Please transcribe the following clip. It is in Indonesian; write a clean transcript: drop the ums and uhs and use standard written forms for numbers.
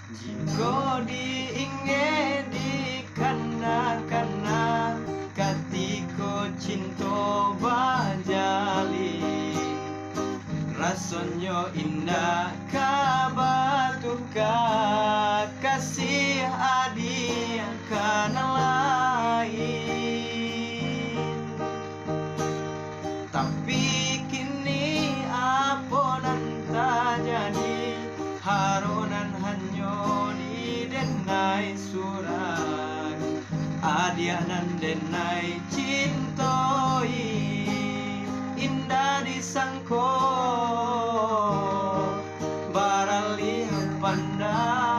Jika diingin di kana-kana katiko cinta bajali, rasanya indah kabatuka kasih adi kana lain. Tapi kini apa nanta jadi, harunan hanyo di denai surat, adianan denai cintoi, indah disangko baralih pandang.